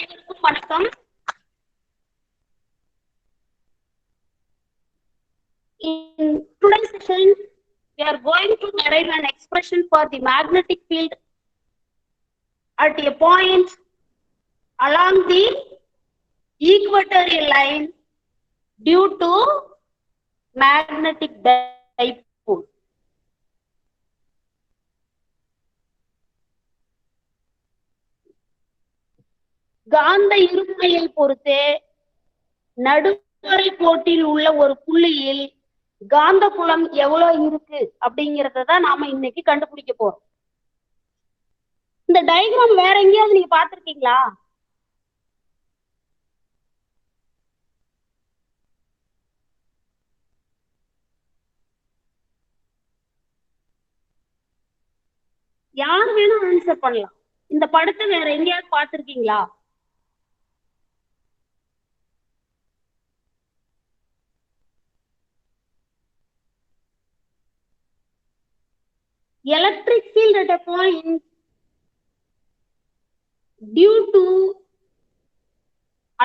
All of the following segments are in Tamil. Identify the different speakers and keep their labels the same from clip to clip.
Speaker 1: அனைவருக்கும் வணக்கம். In today's session, we are going to derive an expression for the magnetic field at a point along the equatorial line due to magnetic dipole. காந்த இருமுனையை பொறுத்து நடுவரை கோட்டில் உள்ள ஒரு புள்ளியில் காந்த புலம் எவ்வளவு இருக்கு அப்படிங்கறத நாம இன்னைக்கு கண்டுபிடிக்க போறோம். இந்த டயக்ராம் வேற எங்கேயாவது நீங்க பாத்திருக்கீங்களா? யார் வேணும் ஆன்சர் பண்ணலாம். இந்த படத்தை வேற எங்கேயாவது பாத்திருக்கீங்களா? Electric field at a point due to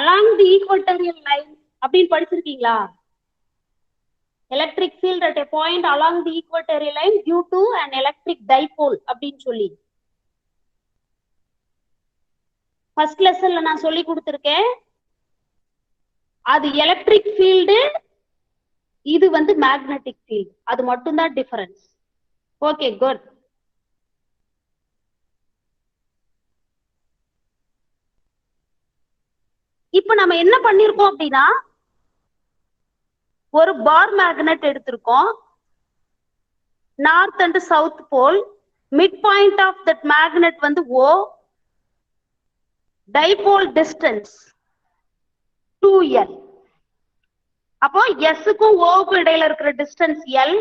Speaker 1: along the equatorial line அப்படின்னு படிச்சிருக்கீங்களா? Electric field at a point along the equatorial line due to an electric dipole அப்படின்னு சொல்லி ஃபர்ஸ்ட் லெசன்ல நான் சொல்லி கொடுத்திருக்கேன். அது எலக்ட்ரிக் ஃபீல்டு, இது வந்து மேக்னெட்டிக் ஃபீல்டு, அது மட்டும்தான் டிஃபரன்ஸ். Okay, good. இப்ப நம்ம என்ன பண்ணிருக்கோம் அப்படின்னா, ஒரு பார் மேக்னெட் எடுத்திருக்கோம். North and south pole. Mid point of that magnet வந்து O. Dipole distance 2L. அப்போ S க்கும் O க்கும் இடையில இருக்கிற distance L.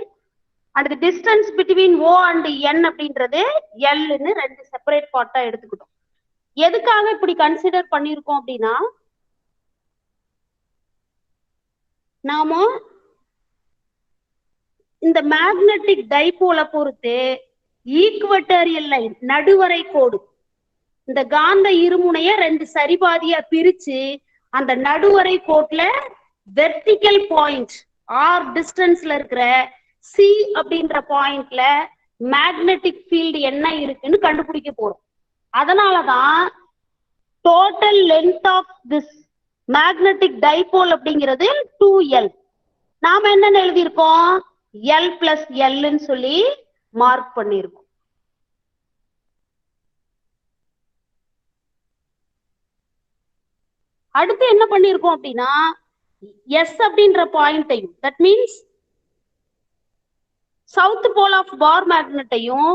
Speaker 1: and the distance between O and N அப்படின்றது L ன்னு ரெண்டு செப்பரேட் பார்ட்டா எடுத்துக்கிட்டோம். எதுக்காக இப்படி கன்சிடர் பண்ணிருக்கோம் அப்படின்னா, நாம இந்த மேக்னெட்டிக் டைபோலை பொறுத்து ஈக்குவட்டோரியல் லைன் நடுவரை கோடு, இந்த காந்த இருமுனைய ரெண்டு சரிபாதியா பிரிச்சு அந்த நடுவரை கோட்ல வெர்டிகல் பாயிண்ட் ஆர் டிஸ்டன்ஸ்ல இருக்கிற C அப்படின்ற பாயிண்ட்ல மேக்னெட்டிக் ஃபீல்டு என்ன இருக்குன்னு கண்டுபிடிக்க போறோம். அதனாலதான் total length of this magnetic dipole அப்படிங்கிறது 2L. நாம என்னன்னு எழுதியிருக்கோம்? L plus Lன்னு சொல்லி மார்க் பண்ணிருக்கோம். அடுத்து என்ன பண்ணிருக்கோம் அப்படின்னா, S அப்படின்ற பாயிண்டையும், that means south pole of bar மேக்னெட்டையும்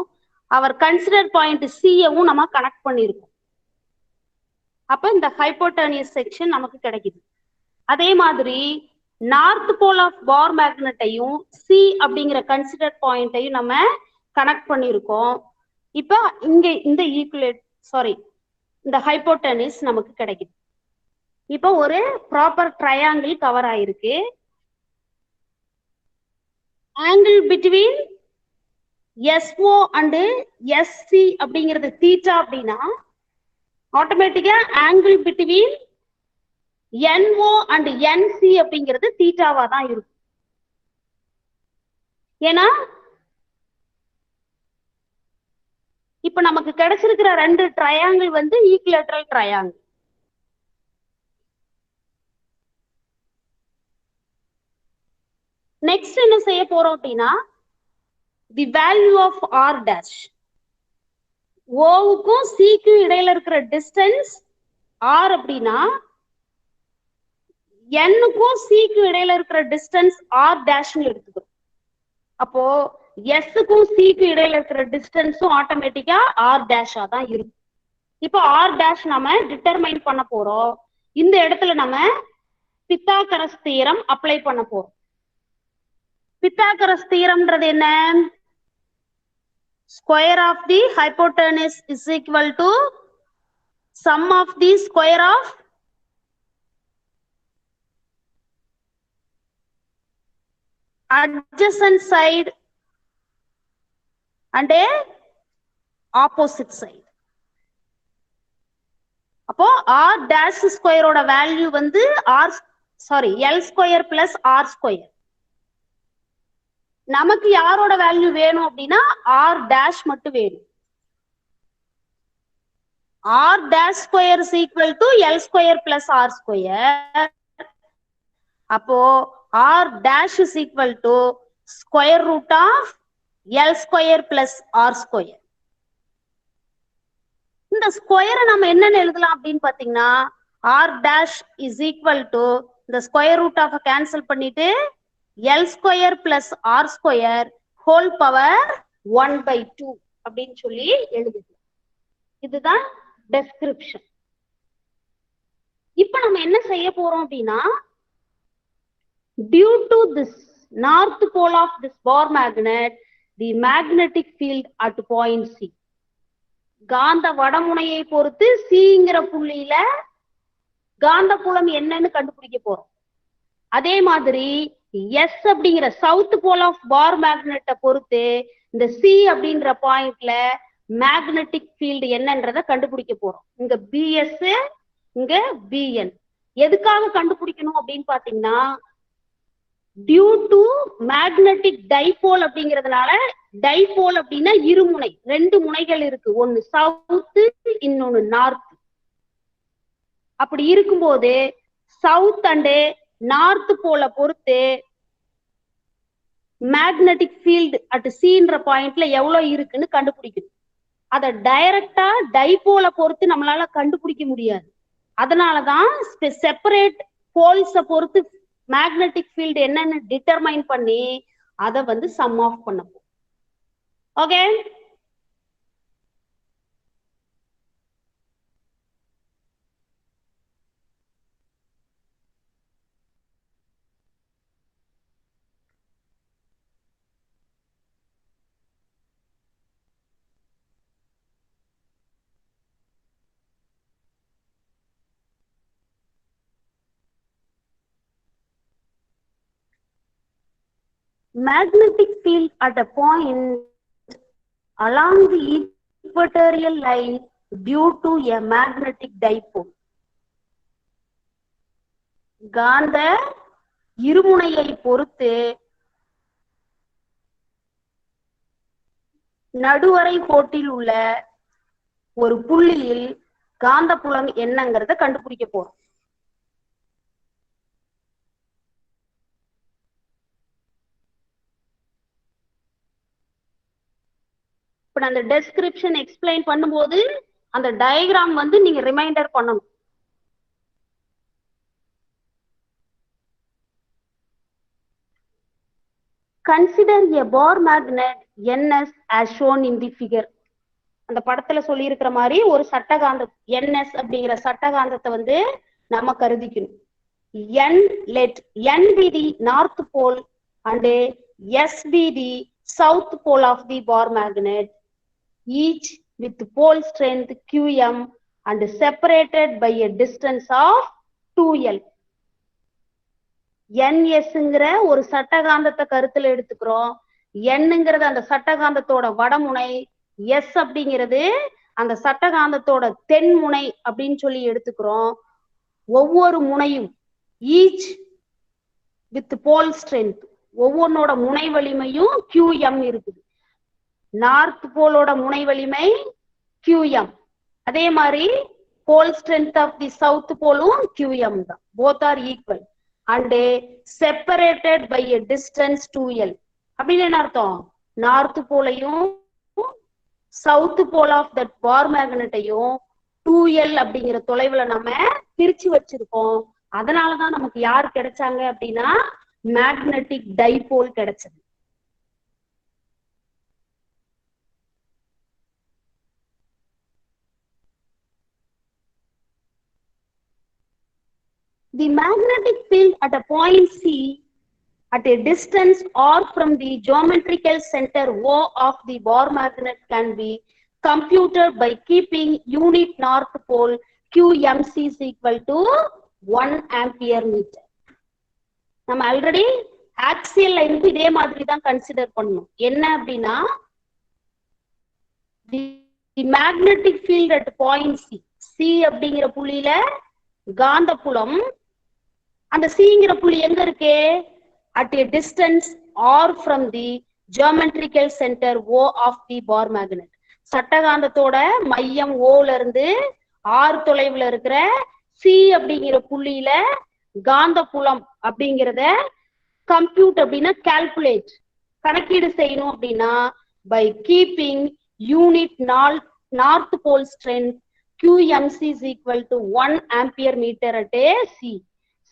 Speaker 1: அவர் கன்சிடர் பாயிண்ட் C-யவும் நம்ம கனெக்ட் பண்ணிருக்கோம். அப்ப இந்த ஹைப்போட்டனியஸ் செக்ஷன் நமக்கு கிடைக்குது. அதே மாதிரி நார்த் போல் ஆஃப் பார் மேக்னெட்டையும் C அப்படிங்கிற கன்சிடர் பாயிண்டையும் நம்ம கனெக்ட் பண்ணிருக்கோம். இப்ப இங்க இந்த இந்த ஹைப்போட்டனிஸ் நமக்கு கிடைக்குது. இப்ப ஒரு ப்ராப்பர் ட்ரையாங்கிள் கவர் ஆயிருக்கு. Angle between SO and SC அப்படிங்கிறது தீட்டா அப்படின்னா, ஆட்டோமேட்டிக்கா angle between NO and NC அப்படிங்கிறது தீட்டாவா தான் இருக்கும். ஏன்னா இப்ப நமக்கு கிடைச்சிருக்கிற ரெண்டு ட்ரையாங்கிள் வந்து ஈக்குலேட்டரல் ட்ரையாங்கிள். நெக்ஸ்ட் என்ன செய்ய போறோம் அப்படின்னா, the value of R dash. ஓவுக்கும் சிக்கும் இடையில இருக்கிற டிஸ்டன்ஸ் R அப்படின்னா, N-க்கும் C-க்கும் இடையில இருக்கிற டிஸ்டன்ஸ் R டேஷ்னு எடுத்துக்கிறோம். அப்போ S-க்கும் C-க்கும் இடையில இருக்கிற டிஸ்டன்ஸும் ஆட்டோமேட்டிக்கா R டேஷா தான் இருக்கும். இப்போ R டேஷ் நம்ம டிட்டர்மைன் பண்ண போறோம். இந்த இடத்துல நம்ம பித்தாகரஸ் தியரம் அப்ளை பண்ண போறோம். பித்தாகரஸ் தியரம்ன்றது என்ன? Square of the hypotenuse is equal to sum of the square of adjacent side and a opposite side. அப்போ r dash ஸ்கொயரோட வேல்யூ வந்து l square plus r square. நமக்கு யாரோட வேல்யூ வேணும் அப்படின்னா r dash மட்டும் வேணும். r dash square is equal to l square plus r square. அப்போ r dash is equal to square root of l square plus r square. இந்த ஸ்கொயரை நம்ம என்னன்னு எழுதலாம் அப்படின்னு பாத்தீங்கன்னா r dash is equal to இந்த ஸ்கொயர் ரூட் ஆஃப் கேன்சல் பண்ணிட்டு l square plus r square whole power 1/2 அப்படின்னு சொல்லி எழுதுது. இதுதான் டெஸ்கிரிப்ஷன். இப்ப நம்ம என்ன செய்ய போறோம் அப்படின்னா due to this north pole of this bar magnet the magnetic field at point C, காந்த வடமுனையை பொறுத்து சிங்கிற புள்ளியில காந்த புலம் என்னன்னு கண்டுபிடிக்க போறோம். அதே மாதிரி எஸ் அப்படிங்கிற சவுத் போல் ஆஃப் பார் மேக்னெட்டை பொறுத்து இந்த சி அப்படின்ற பாயிண்ட்ல மேக்னெட்டிக் ஃபீல்டு என்னன்றத கண்டுபிடிக்க போறோம். இங்க பிஎஸ் இங்க பிஎன். எதுக்காக கண்டுபிடிக்கணும் அப்படின்னு பாத்தீங்கன்னா டியூ டு மேக்னெட்டிக் டைபோல் அப்படிங்கிறதுனால, டைபோல் அப்படின்னா இருமுனை, ரெண்டு முனைகள் இருக்கு, ஒன்னு சவுத் இன்னொன்னு நார்த். அப்படி இருக்கும்போது சவுத் அண்டு நார்த் போல பொறுத்து மேக்னெட்டிக் ஃபீல்டு அட் சின்ற பாயிண்ட்ல எவ்வளவு இருக்குன்னு கண்டுபிடிக்கணும். அதை டைரக்டா டைபோல பொறுத்து நம்மளால கண்டுபிடிக்க முடியாது. அதனாலதான் செப்பரேட் போல்ஸை பொறுத்து மேக்னெட்டிக் ஃபீல்டு என்னன்னு டிட்டர்மைன் பண்ணி அதை வந்து சம் ஆஃப் பண்ணப்போம். Okay, magnetic field at a point along the equatorial line due to a magnetic dipole. காந்த இருமுனையை பொறுத்து நடுவரை கோட்டில் உள்ள ஒரு புள்ளியில் காந்த புலம் என்னங்கிறத கண்டுபிடிக்க போறோம். இப்ப அந்த டெஸ்கிரிப்ஷன் எக்ஸ்பிளைன் பண்ணும்போது அந்த டயக்ராம் வந்து நீங்க ரிமைண்டர் பண்ணணும். Consider a bar magnet NS as shown in the figure. அந்த படத்துல சொல்லி இருக்கிற மாதிரி ஒரு சட்டகாந்த NS அப்படிங்கிற சட்டகாந்தத்தை வந்து நம்ம கருதிக்கணும். let N be the north pole and S be the south pole of the bar magnet, each with pole strength Qm and separated by a distance of 2L. NSங்கிற ஒரு சட்டகாந்தத்தை கருத்துல எடுத்துக்கிறோம். Nங்கிறது அந்த சட்டகாந்தத்தோட வடமுனை, S அப்படிங்கிறது அந்த சட்டகாந்தத்தோட தென்முனை அப்படின்னு சொல்லி எடுத்துக்கிறோம். ஒவ்வொரு முனையும் ஈச் வித் போல் ஸ்ட்ரென்த், ஒவ்வொன்னோட முனை வலிமையும் QM இருக்குது. நார்த் போலோட முனை வலிமை QM, அதே மாதிரி pole strength of the south போலும் QM தான். Both are equal and separated by a distance 2L. அப்படின்னு என்ன அர்த்தம்? நார்த் போலையும் south pole of that bar மேக்னெட்டையும் 2L அப்படிங்கிற தொலைவுல நம்ம பிரிச்சு வச்சிருக்கோம். அதனாலதான் நமக்கு யார் கிடைச்சாங்க அப்படின்னா மேக்னெட்டிக் டைபோல் கிடைச்சது. The magnetic field at a point C at a distance or from the geometrical center O of the bar magnet can be computed by keeping unit north pole QMC is equal to 1 ampere meter. நம்ம ஆல்ரெடி ஆக்சியல் லைனுக்கு இதே மாதிரி தான் கன்சிடர் பண்ணணும். என்ன அப்படின்னா the magnetic field at point C C அப்படிங்கிற புள்ளியில காந்தப்புலம், அந்த சிங்கிற புள்ளி எங்க இருக்கு? at a distance r from the geometrical center O of the bar magnet. சட்டகாந்தத்தோட மையம் ஓல இருந்து ஆறு தொலைவுல இருக்கிற சி அப்படிங்கிற புள்ளியில காந்தப்புலம் அப்படிங்கிறத கம்ப்யூட் அப்படின்னா கால்குலேட், கணக்கீடு செய்யணும் அப்படின்னா by keeping unit north pole strength QMC is equal to 1 ampere meter at a C.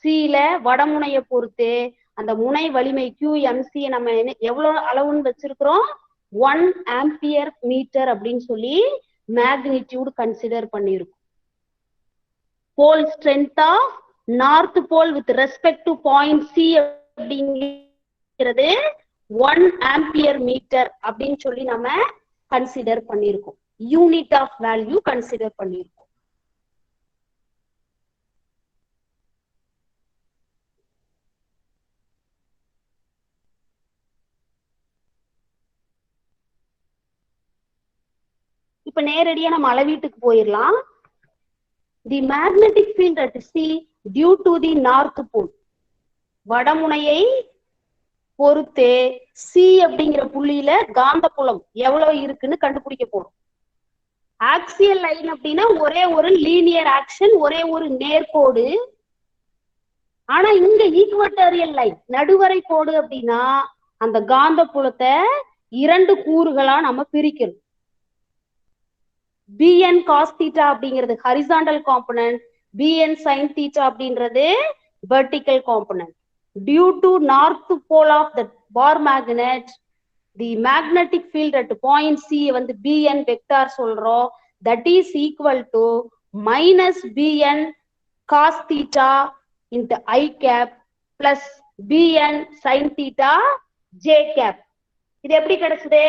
Speaker 1: சில வடமுனையை பொறுத்து அந்த முனை வலிமை QMC நம்ம எவ்வளவு அளவுன்னு வச்சிருக்கிறோம்? 1 ஆம்பியர் மீட்டர் அப்படின்னு சொல்லி மேக்னிடியூட் கன்சிடர் பண்ணிருக்கும். Pole strength of north pole with respect to point C அப்படிங்கிறது 1 ஆம்பியர் மீட்டர் அப்படின்னு சொல்லி நம்ம கன்சிடர் பண்ணிருக்கோம். யூனிட் ஆஃப் வேல்யூ கன்சிடர் பண்ணிருக்கோம். இப்ப நேரடியா நம்ம அளவீட்டுக்கு போயிடலாம். The magnetic field at C due to the north pole, வடமுனையை பொறுத்து சி அப்படிங்கிற புள்ளியில காந்தப்புலம் எவ்வளவு இருக்குன்னு கண்டுபிடிக்க போறோம். ஆக்சியல் லைன் அப்படின்னா ஒரே ஒரு லீனியர் ஆக்ஷன், ஒரே ஒரு நேர்கோடு. ஆனா இங்க ஈக்குவட்டோரியல் லைன், நடுவரை கோடு அப்படின்னா அந்த காந்தப்புலத்தை இரண்டு கூறுகளா நம்ம பிரிக்கணும். bn cos theta அப்படிங்கிறது horizontal component, bn sin theta அப்படின்றது vertical component. Due to north pole of the bar magnet, the magnetic field at point C வந்து bn வெக்டார் சொல்றோம். That is equal to minus bn cos theta into I cap plus bn sin theta j cap. இது எப்படி கிடைச்சது?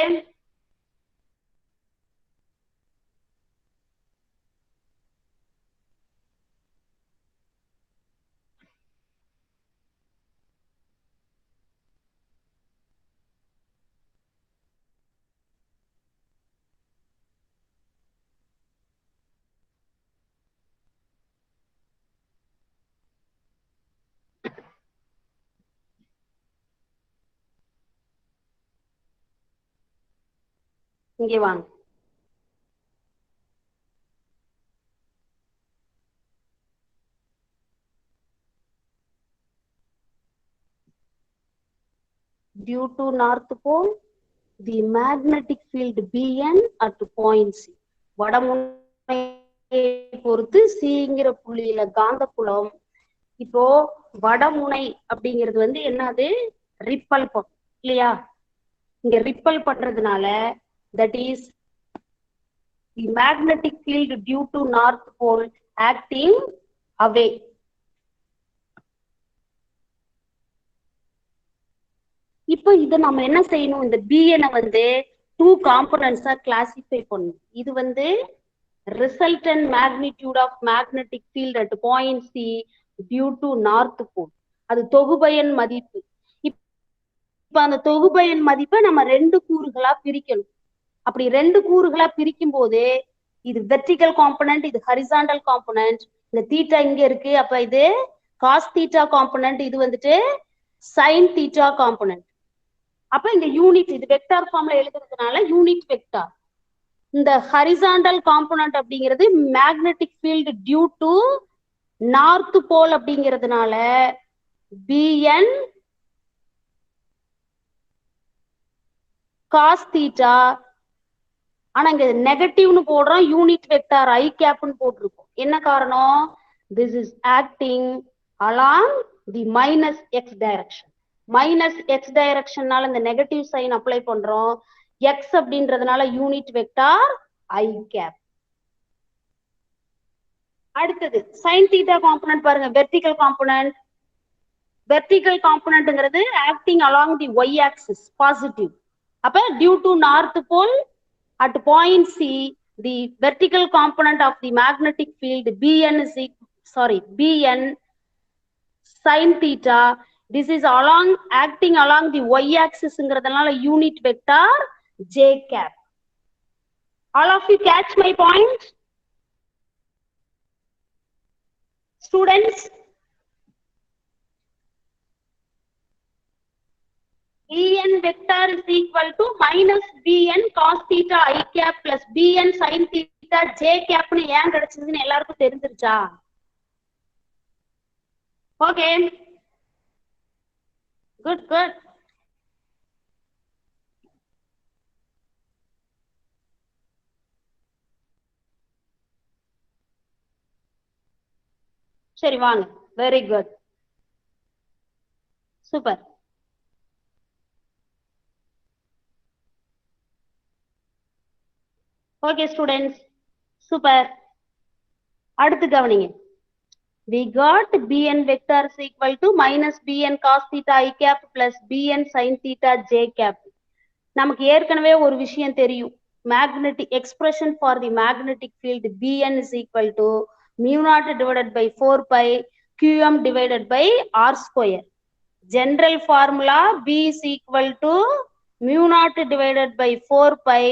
Speaker 1: இங்கே வாங்க. Due to north pole, the magnetic field Bn at point C. வடமுனை பொறுத்து சிங்கிற புள்ளியில காந்தப்புலம். இப்போ வடமுனை அப்படிங்கிறது வந்து என்னது? ரிப்பல் இல்லையா? இங்க ரிப்பல் பண்றதுனால that is the magnetic field due to north pole acting away. இப்போ இது நம்ம என்ன செய்யணும்? இந்த bn வந்து 2 காம்போனன்ட்ஸா கிளாசிஃபை பண்ணணும். இது வந்து resultant magnitude of magnetic field at point C due to north pole, அது தொகுபயன் மதிப்பு. இப்ப அந்த தொகுபயன் மதிப்பை நம்ம ரெண்டு கூறுகளா பிரிக்கணும். அப்படி ரெண்டு கூறுகளா பிரிக்கும் போது இது வெர்டிக்கல் காம்பனன்ட், இது ஹரிசாண்டல் காம்பனன்ட். இந்த தீட்டா இங்க இருக்கு, அப்ப இது காஸ் தீட்டா காம்பனன்ட், இது வந்துட்டு சைன் தீட்டா காம்பனன்ட். அப்ப இந்த யூனிட், இது வெக்டார் ஃபார்ம்ல எழுதுறதுனால யூனிட் வெக்டார். இந்த ஹரிசாண்டல் காம்பனன்ட் அப்படிங்கிறது magnetic field due to north pole அப்படிங்கிறதுனால bn cos theta. ஆனா இங்க நெகட்டிவ்னு போடுறோம், யூனிட் வெக்டார் I கேப்னு போட்டிருக்கோம். என்ன காரணம்? this is acting along the minus x direction. Minus x டைரக்ஷன்னால இந்த நெகட்டிவ் சைன் அப்ளை பண்றோம். எக்ஸ் அப்படின்றதுனால யூனிட் வெக்டார் I கேப். அடுத்தது சைன் தீட்டா காம்பனன்ட் பாருங்க, வெர்டிக்கல் காம்பனன்ட். வெர்டிக்கல் காம்பனன்ட்ங்கிறது acting along the y axis, positive. அப்ப due to north pole at point C, the vertical component of the magnetic field bn sin theta, this is acting along the y axis ங்கிறதுனால unit vector j cap. All of you catch my point? Students, Bn vector is equal to minus Bn cos theta I cap plus Bn sin theta j cap னு ஏன் கிடைச்சதுன்னு எல்லாருக்கும் தெரிஞ்சிருச்சா? Okay, good good. சரி வாங்க, very good, super. Okay students, super. அடுத்து கவனிங்க. We got Bn vector is equal to minus Bn cos theta I cap plus Bn sin theta j cap. நமக்கு ஏற்கனவே ஒரு விஷயம் தெரியும். Magnetic expression for the magnetic field Bn is equal to mu naught divided by 4 pi Qm divided by R square. General formula B is equal to mu naught divided by 4 pi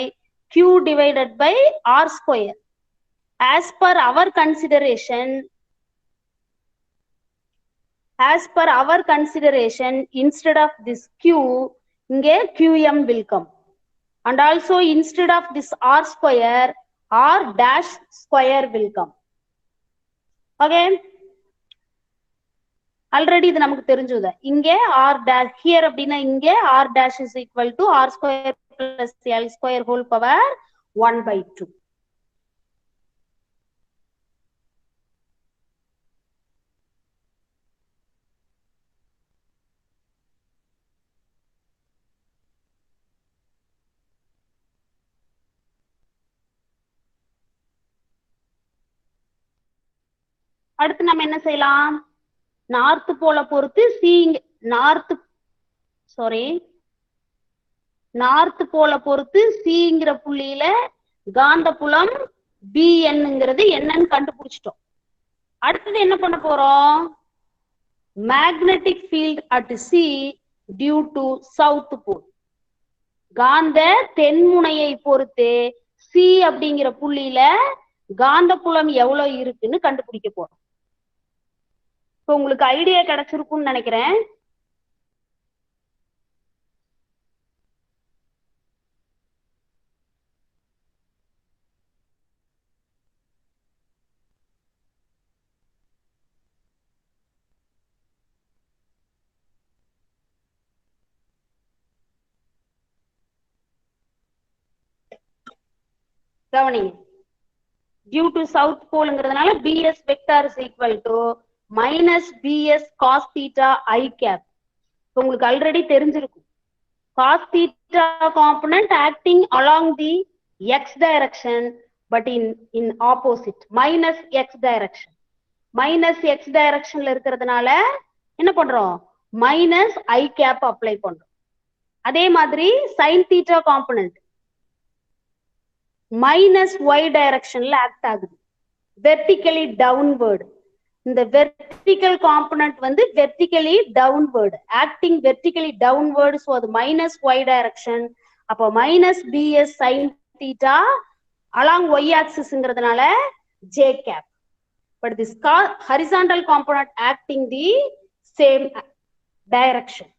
Speaker 1: Q divided by R square. As per our consideration, instead of this Q, இங்கே Qm will come. And also instead of this R square, R dash square will come. Okay? Already இது நமக்கு தெரிஞ்சது. இங்கே R dash, here அப்படின்னா இங்கே R dash is equal to R square plus L square whole power 1 by 2. அடுத்து நம்ம என்ன செய்யலாம்? நார்த் போல பொறுத்து நார்த் போல பொறுத்து சிங்கிற புள்ளியில காந்தப்புலம் Bnங்கிறது என்னன்னு கண்டுபிடிச்சிட்டோம். அடுத்தது என்ன பண்ண போறோம்? Magnetic field at C due to south pole. காந்த தென்முனையை பொறுத்து சி அப்படிங்கிற புள்ளியில காந்தப்புலம் எவ்வளவு இருக்குன்னு கண்டுபிடிக்க போறோம். உங்களுக்கு ஐடியா கிடைச்சிருக்கும்னு நினைக்கிறேன். கவனிங்க, டியூ டு சவுத் போல்ங்கிறதுனால BS vector is equal to minus BS cos theta I cap. உங்களுக்கு ஆல்ரெடி தெரிஞ்சிருக்கும். cos theta component acting along the x direction but in opposite minus x direction. Minus x directionல இருக்கிறதுனால என்ன பண்றோம்? மைனஸ் I cap அப்ளை பண்றோம். அதே மாதிரி sin theta component minus y டைரக்ஷன்ல ஆக்ட் ஆகுது, வெர்டிகலி டவுன்வர்டு. இந்த வெர்டிகல் காம்பனன்ட் வந்து vertically downward, acting vertically downward. So அது மைனஸ் y டைரக்ஷன். அப்போ minus BS sin theta along y axisங்கிறதுனால j cap. But this horizontal component acting the same direction.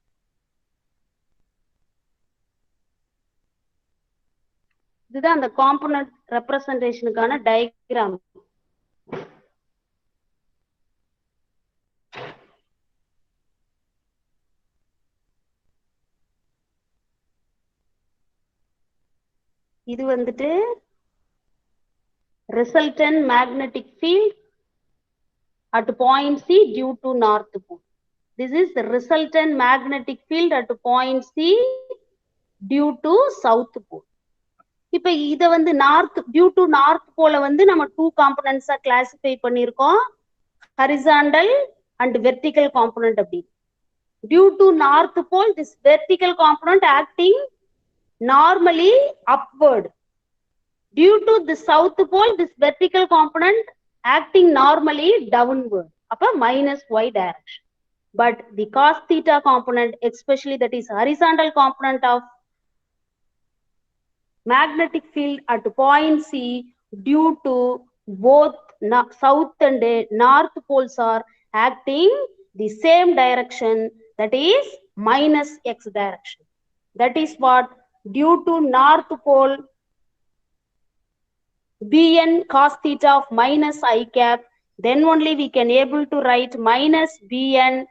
Speaker 1: இதுதான் அந்த காம்பனன்ட் ரெப்ரசன்டேஷனுக்கான டயக்ராம். இது வந்துட்டு resultant magnetic field at point C due to north pole. This is the resultant magnetic field at point C due to south pole. இப்ப இத வந்து நார்த் டியூ டு நார்த் போல வந்து நம்ம டூ காம்பனன்ட்ஸா கிளாசிஃபை பண்ணிருக்கோம், ஹரிசாண்டல் அண்ட் வெர்டிகல் காம்பனன்ட் அப்படி. Due to north pole this vertical component acting normally upward. Due to the south pole this vertical component acting normally downward. அப்ப minus y direction. But the cos theta component, especially that is horizontal component of magnetic field at point C due to both south and north poles are acting the same direction, that is minus x direction. That is what, due to north pole bn cos theta of minus I cap, then only we can able to write minus bn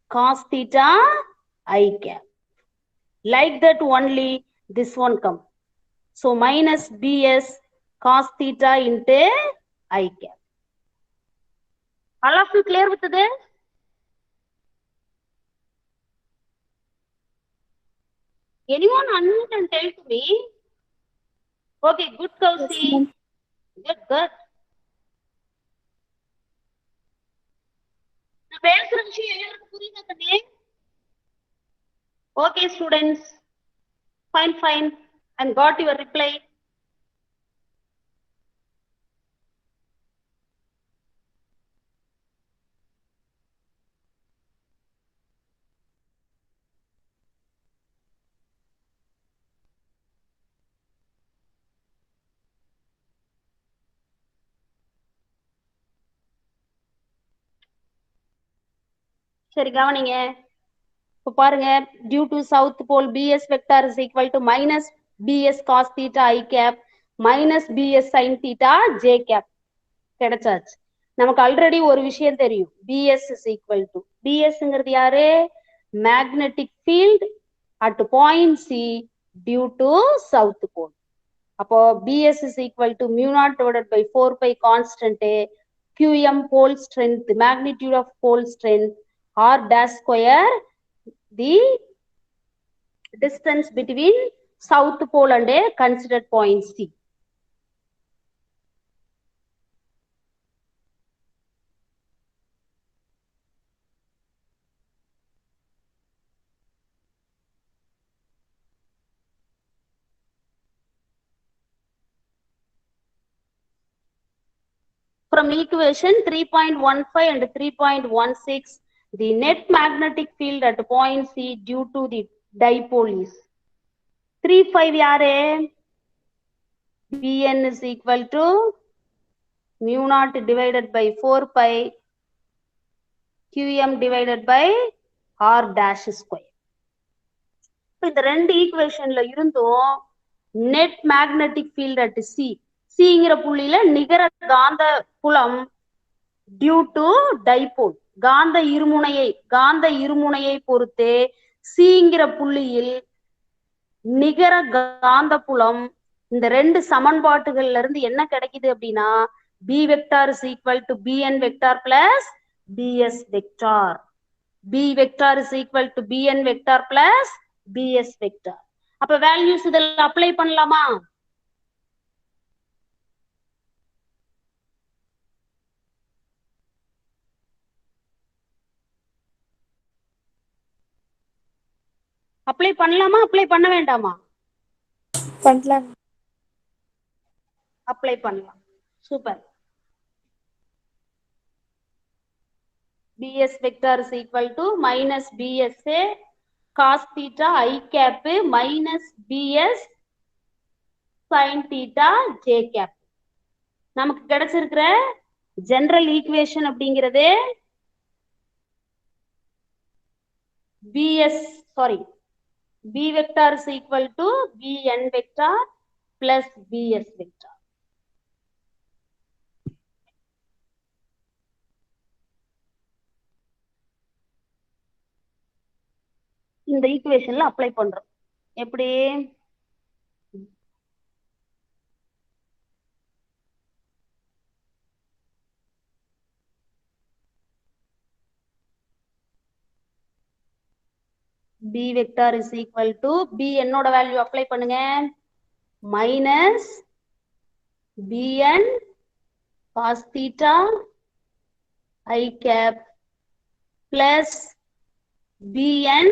Speaker 1: cos theta I cap. Like that only this one come. So minus bs cos theta into I cap. All of you clear with this? Anyone unmute and tell to me? Okay, good, Kausi. Yes, good. Okay, students. Fine, fine. And got your reply. சரி கவனிங்க. இப்போ பாருங்க, due to south pole bs vector is equal to minus bs cos theta I cap minus bs sin theta j cap கிடைச்சாச்சு. நமக்கு ஆல்ரெடி ஒரு விஷயம் தெரியும், bs is equal to, bsங்கிறது யாரு, magnetic field at point C due to south pole. அப்போ bs is equal to mu naught divided by 4 pi constant qm pole strength, magnitude of pole strength r dash square, the distance between south pole and a considered point C. From equation 3.15 and 3.16, the net magnetic field at point C due to the dipole is 3.5 yaare, Bn is equal to mu naught divided by 4 pi Qm divided by R dash square. இந்த ரெண்டு ஈக்குவேஷன்ல இருந்தும் net magnetic field at C, சிங்கிற புள்ளியில நிகர காந்த புலம் டியூ டு டைபோல், காந்த இருமுனையை பொறுத்து சிங்கிற புள்ளியில் நிகர காந்த புலம் இந்த ரெண்டு சமன்பாட்டுகள்ல இருந்து என்ன கிடைக்குது அப்படின்னா, B vector is equal to BN vector plus BS vector, B vector is equal to BN vector plus BS vector. அப்ப வேல்யூஸ் இதெல்லாம் அப்ளை பண்ணலாமா? அப்ளை பண்ணலாமா, அப்ளை பண்ண வேண்டாமா?
Speaker 2: பண்ணலாம்.
Speaker 1: அப்ளை பண்ணலாம். Super. bs vector is equal to minus bsa cos theta I cap minus bs sin theta j cap. நமக்கு கிடைச்சிருக்கிற ஜெனரல் ஈக்குவேஷன் அப்படிங்கிறது b vector is equal to bn vector plus bs vector. இந்த ஈக்குவேஷன்ல அப்ளை பண்றோம். எப்படி? b vector is equal to b என்னோட வேல்யூ அப்ளை பண்ணுங்க, minus bn cos theta I cap plus bn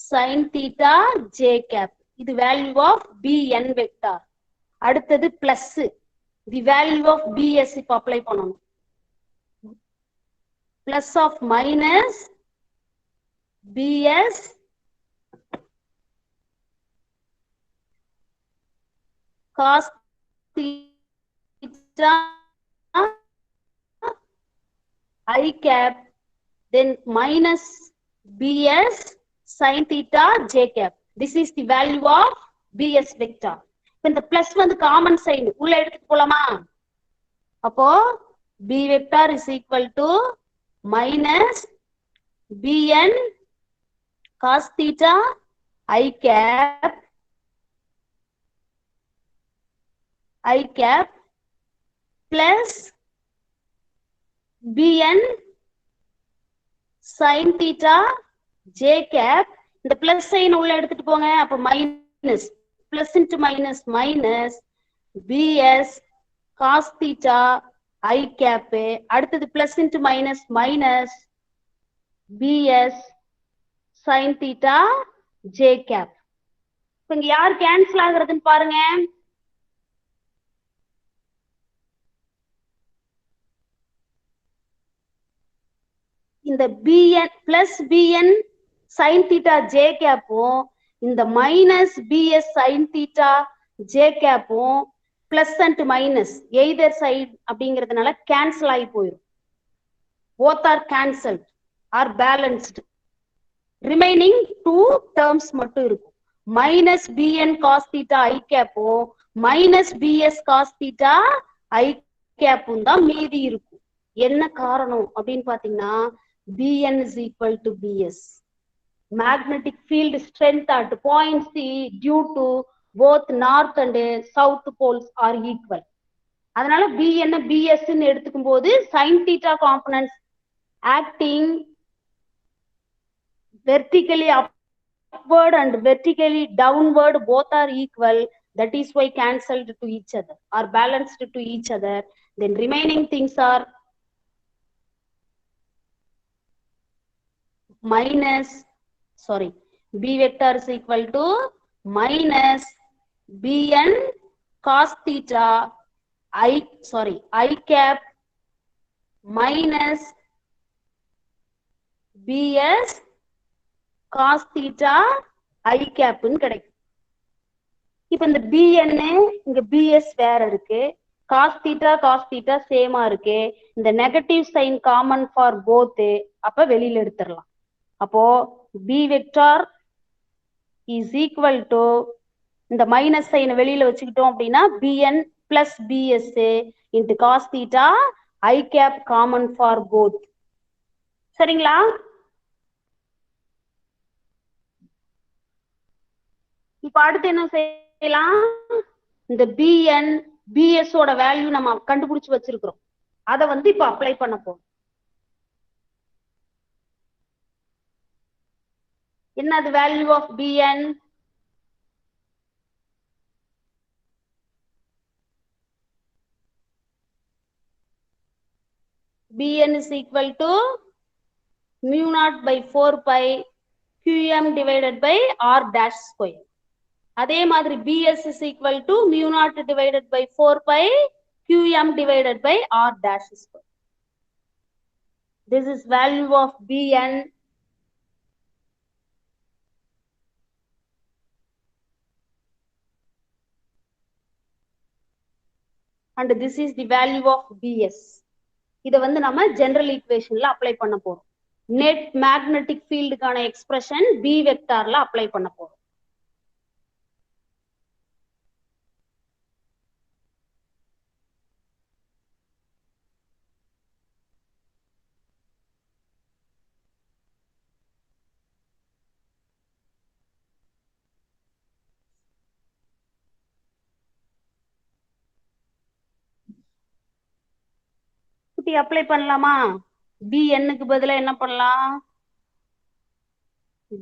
Speaker 1: sin theta j cap. இது வேல்யூ ஆஃப் bn வெக்டார். அடுத்தது plus the value of bs இப்ப அப்ளை பண்ணணும், plus of minus bs cos theta I cap, then minus bs sin theta j cap. This is the value of bs vector. இப்ப இந்த பிளஸ் வந்து காமன் சைன் உள்ள எடுத்துட்டு போலாமா? அப்போ b vector is equal to minus bn cos theta I cap plus bn sin theta j cap. இந்த பிளஸ் சைன் உள்ள எடுத்துட்டு போங்க. அப்ப minus plus into minus minus bs cos theta I cap. அடுத்தது plus into minus minus bs sin theta j cap. இப்ப இங்க யார் கேன்சல் ஆகுறதுன்னு பாருங்க. இந்த bn plus bn sin theta j cap இந்த minus bs sin theta j cap plus and minus either side அப்படிங்கிறதுனால cancel ஆகி போயிடும். Both are cancelled or balanced. Remaining two terms மட்டும் இருக்கும். minus bn cos theta I cap minus bs cos theta I cap தான் மீதி இருக்கும். என்ன காரணம் அப்படின்னு பாத்தீங்கன்னா bn is equal to bs. Magnetic field strength at point C due to both north and south poles are equal. அதனால bn bs ன்னு எடுத்துக்கும் போது sin theta components acting vertically upward and vertically downward both are equal. That is why cancelled to each other or balanced to each other. Then remaining things are b vector is equal to minus bn cos theta I cap minus bs cos theta I cap ன்னு கிடைக்கும். இப்ப இந்த bn இங்க bs வேற இருக்கு, cos theta சேமா இருக்கு. இந்த negative sign common for both, அப்ப வெளியில எடுத்துடலாம். அப்போ b vector is equal to இந்த மைனஸ் சைனை வெளியில வச்சுக்கிட்டோம் அப்படின்னா bn plus bs into cos theta I cap common for both. சரிங்களா? இப்ப அடுத்து என்ன செய்யலாம்? இந்த bn bs ஓட வேல்யூ நம்ம கண்டுபிடிச்சு வச்சிருக்கிறோம். அதை வந்து இப்ப அப்ளை பண்ண போறோம். என்னது value of bn? bn is equal to mu naught by 4 pi qm divided by r dash square. அதே மாதிரி bs is equal to mu naught divided by 4 pi qm divided by r dash square. This is value of bn. And this is the value of bs. இத வந்து நம்ம ஜெனரல் ஈக்குவேஷன்ல அப்ளை பண்ண போறோம். நெட் மேக்னெட்டிக் ஃபீல்டுக்கான எக்ஸ்பிரஷன் b வெக்டார்ல அப்ளை பண்ண போறோம். அப்ளை பண்ணலாமா? bn க்கு பதிலா என்ன பண்ணலாம்?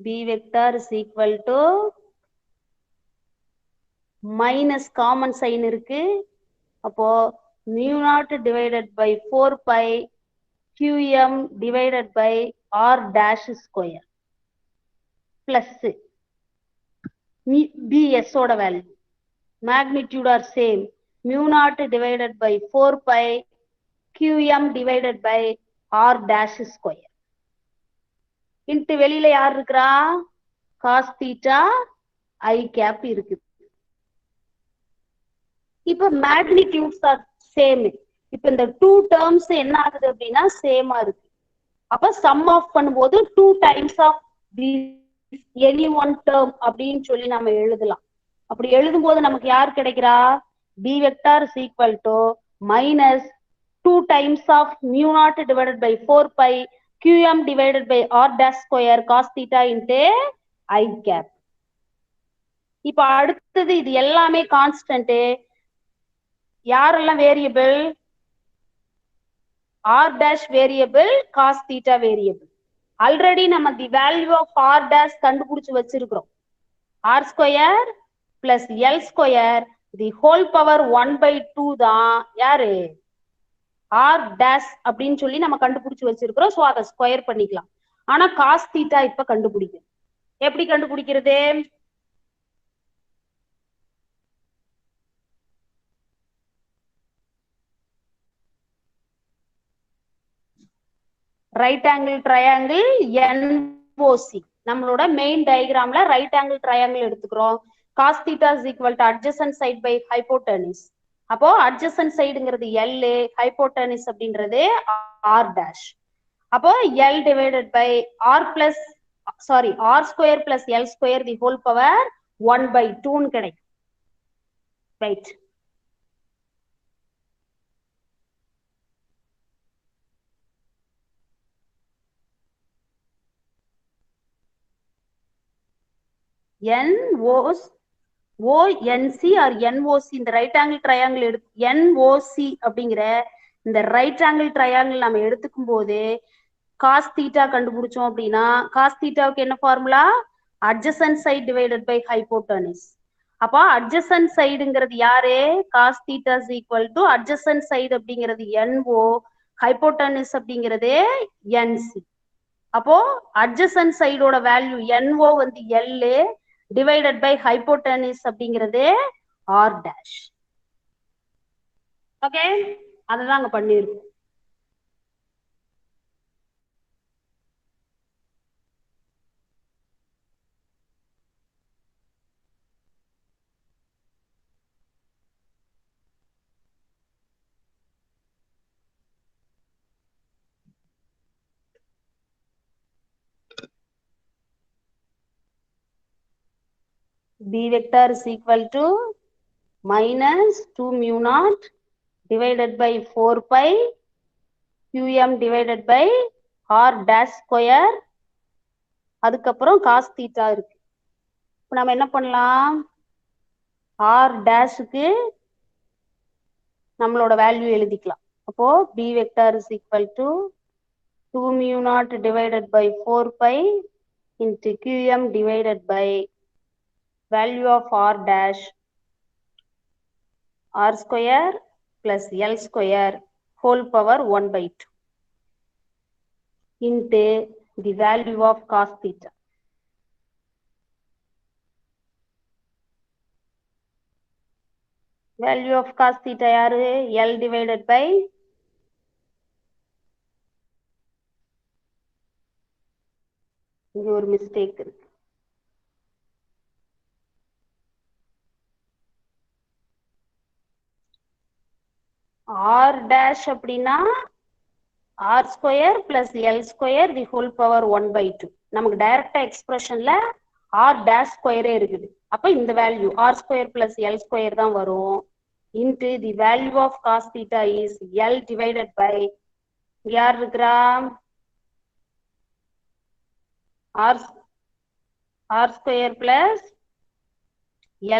Speaker 1: b vector is equal to minus common sign இருக்கு. அப்போ mu naught divided by 4 pi qm divided by r dash square plus bs ஓட value magnitude are same, mu naught divided by 4 pi qm divided by r dash square. Into வெளியில யார் இருக்கிறா? cos theta I cap இருக்கு. இப்ப magnitudes are same. இப்ப இந்த two terms என்ன ஆகுது அப்படின்னா சேமா இருக்கு. அப்ப சம் ஆஃப் பண்ணும்போது 2 times of any one term அப்படின்னு சொல்லி நம்ம எழுதலாம். அப்படி எழுதும் போது நமக்கு யார் கிடைக்கிறா? b vector is equal to minus 2 times of mu naught divided by 4 pi qm divided by r dash square cos theta into I cap. இப்ப அடுத்தது இது எல்லாமே கான்ஸ்டன்ட். யாரெல்லாம் variable? r dash variable, cos theta variable. Already நம்ம the value of r dash கண்டுபிடிச்சு வச்சிருக்கிறோம். r square plus l square the whole power 1/2 தான் யாரு? r dash அப்படின்னு சொல்லி நம்ம கண்டுபிடிச்சு வச்சிருக்கிறோம். சோ அதை ஸ்கொயர் பண்ணிக்கலாம். ஆனா cos theta இப்ப கண்டுபிடிக்கும். எப்படி கண்டுபிடிக்கிறது? ரைட் ஆங்கிள் ட்ரையாங்கிள் NOC நம்மளோட மெயின் டயக்ராம்ல ரைட் ஆங்கிள் ட்ரையாங்கிள் எடுத்துக்கிறோம். cos theta is equal to adjacent side by hypotenuse. அப்போ adjacent sideங்கிறது L, hypotenuse அப்படின்றது r dash. அப்போ L divided by r square plus L square the whole power 1/2 ன்னு கிடைக்கும். ரைட். ONC or NOC இந்த ரைட் ஆங்கிள் ட்ரையாங்கிள் NOC அப்படிங்கிற இந்த ரைட் ஆங்கிள் ட்ரையாங்கிள் நம்ம எடுத்துக்கும் போது cos theta கண்டுபிடிச்சோம் அப்படின்னா cos thetaவுக்கு என்ன formula? adjacent side divided by hypotenuse. அப்போ adjacent sideங்கிறது யாரு? cos theta is equal to adjacent side அப்படிங்கிறது NO, hypotenuse அப்படிங்கிறது NC. அப்போ adjacent sideோட வேல்யூ NO வந்து L divided by hypotenuse அப்படிங்கிறது r dash. ஓகே, அதுதான் அங்க பண்ணிருக்கோம். b vector is equal to minus 2 mu naught divided by 4 pi qm divided by r dash square. அதுக்கப்புறம் cos theta இருக்கு. இப்போ நம்ம என்ன பண்ணலாம்? r dashக்கு நம்மளோட வேல்யூ எழுதிக்கலாம். அப்போ b vector is equal to 2 mu naught divided by 4 pi into qm divided by value of r dash r square plus L square whole power 1/2 into the value of cos theta. Value of cos theta யாரு? L divided by இங்க ஒரு மிஸ்டேக் இருக்கு. r dash அப்படின்னா r square plus L square the whole power 1/2. நமக்கு டைரக்டா எக்ஸ்பிரஷன்ல r dash ஸ்கொயரே இருக்குது. அப்ப இந்த value r square plus L square தான் வரும். into the value of cos theta is L divided by யார் இருக்கிறா? r square plus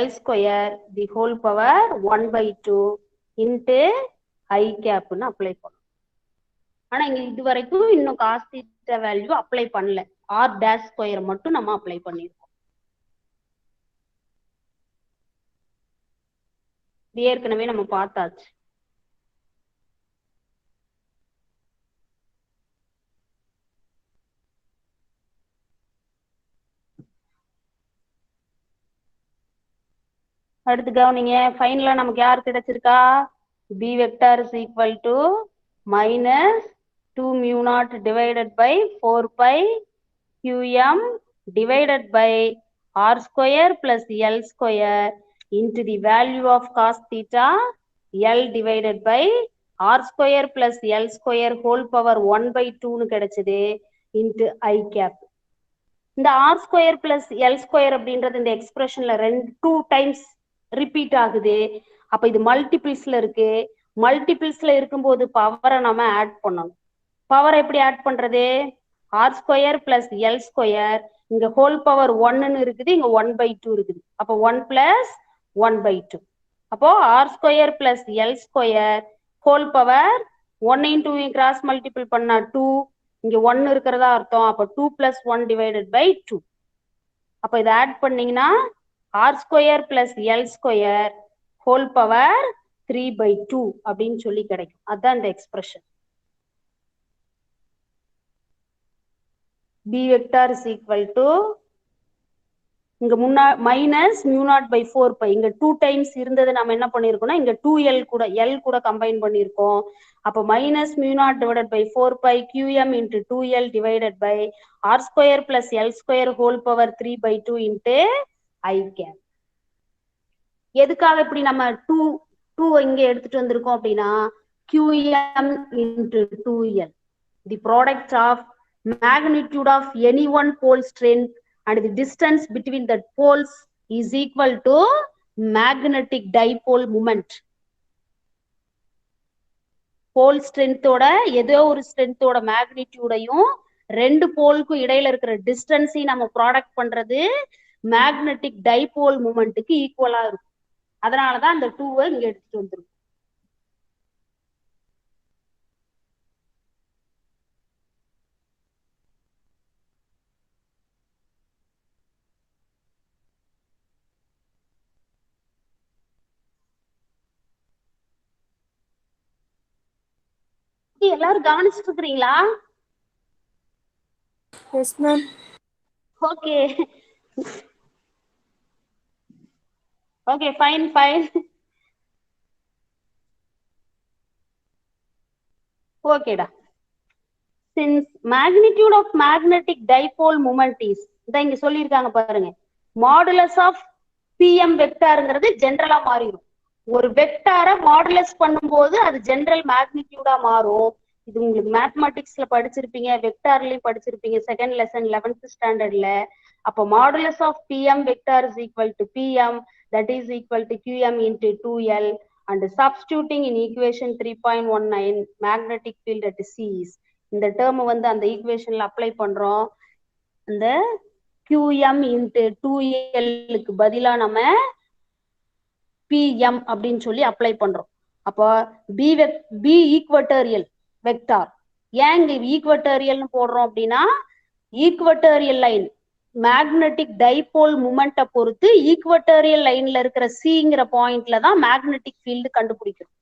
Speaker 1: L square the whole power 1/2 into I cap ன்னு அப்ளை பண்ணும். ஆனா இங்க இது வரைக்கும் இன்னும் cos theta வேல்யூ அப்ளை பண்ணல. r dash ஸ்கொயர் மட்டும் நம்ம அப்ளை பண்ணிருக்கோம். ஏற்கனவே நம்ம பார்த்தாச்சு. அடுத்து கவனிங்க, ஃபைனலா நமக்கு யார் கிடைச்சிருக்கா? b vector is equal to minus 2 mu naught divided by 4 pi qm divided by r square plus L square into the value of cos theta L divided by R square plus L square whole power 1/2 கிடைச்சது இன்ட்டு ஐ கேப். இந்த R square plus L square அப்படின்றது இந்த எக்ஸ்பிரஷன்ல 2 டைம்ஸ் ரிப்பீட் ஆகுது. அப்ப இது மல்டிபிள்ஸ்ல இருக்கு. மல்டிபிள்ஸ்ல இருக்கும்போது பவரை நம்ம ஆட் பண்ணணும். பவர் எப்படி ஆட் பண்றது? R square plus L square, இங்க ஹோல் பவர் 1ன்னு இருக்குது, இங்க 1/2 இருக்குது. அப்போ 1 பிளஸ் 1/2. அப்போ R square plus L square whole power 1 into cross multiple பண்ணா 2, இங்க 1 இருக்கிறதா அர்த்தம். அப்ப 2 பிளஸ் 1 டிவைடட் பை 2. அப்ப இதை ஆட் பண்ணீங்கன்னா R square plus L square whole power 3/2 அப்படின்னு சொல்லி கிடைக்கும். அதுதான் இந்த expression. B vector is equal to இங்க முன்னா minus mu naught by 4 pi. இங்க 2 டைம்ஸ் இருந்தது நம்ம என்ன பண்ணிருக்கோம்னா இங்க 2L கூட எல் கூட கம்பைன் பண்ணிருக்கோம். அப்போ minus mu naught divided by 4 pi QM into 2L divided by R square plus L square whole power 3/2 into I cap. எதுக்காக இப்படி நம்ம 2 இங்க எடுத்துட்டு வந்திருக்கோம் அப்படின்னா QM into 2L the product of magnitude of any one pole strength and the distance between the poles is equal to magnetic dipole moment. போல் ஸ்ட்ரென்த்தோட ஏதோ ஒரு ஸ்ட்ரென்த்தோட மேக்னிடியூடையும் 2 போலுக்கும் இடையில இருக்கிற டிஸ்டன்ஸையும் நம்ம ப்ராடக்ட் பண்றது மேக்னெட்டிக் டைபோல் மூமெண்ட்டுக்கு ஈக்குவலா இருக்கும். அதனாலதான் அந்த 2 இங்க எடுத்துட்டு வந்துருக்கும். எல்லாரும் கவனிச்சுட்டு இருக்கிறீங்களா?
Speaker 2: S ma'am.
Speaker 1: Okay okay fine fine. ஓகேடா. since magnitude of magnetic dipole moment is இத இங்க சொல்லியிருக்காங்க பாருங்க, மாடுலஸ் ஆஃப் பிஎம் வெக்டார்ங்கிறது ஜெனரலா மாறிடும். ஒரு வெக்டாரை மாடுலஸ் பண்ணும்போது அது ஜெனரல் மேக்னிடியூடா மாறும். இது உங்களுக்கு மேத்தமெட்டிக்ஸ்ல படிச்சிருப்பீங்க, வெக்டார்லயும் படிச்சிருப்பீங்க செகண்ட் லெசன் 11th ஸ்டாண்டர்ட்ல. அப்போ modulus of PM vector is equal to PM that is equal to QM into 2L and substituting in equation 3.19 magnetic field at C is இந்த டேர்ம் வந்து அந்த ஈக்குவேஷன்ல அப்ளை பண்றோம். இந்த QM இன்டு 2Lக்கு பதிலா நம்ம PM அப்படின்னு சொல்லி அப்ளை பண்றோம். அப்போ பி ஈக்வட்டோரியல் வெக்டார். ஏன் இங்க ஈக்வட்டோரியல்னு போடுறோம் அப்படின்னா ஈக்வட்டோரியல் லைன் மேக்னெட்டிக் டைபோல் மூமெண்ட்டை பொறுத்து ஈக்வட்டோரியல் லைன்ல இருக்கிற சிங்கிற பாயிண்ட்ல தான் மேக்னெட்டிக் ஃபீல்டு கண்டுபிடிக்கிறோம்.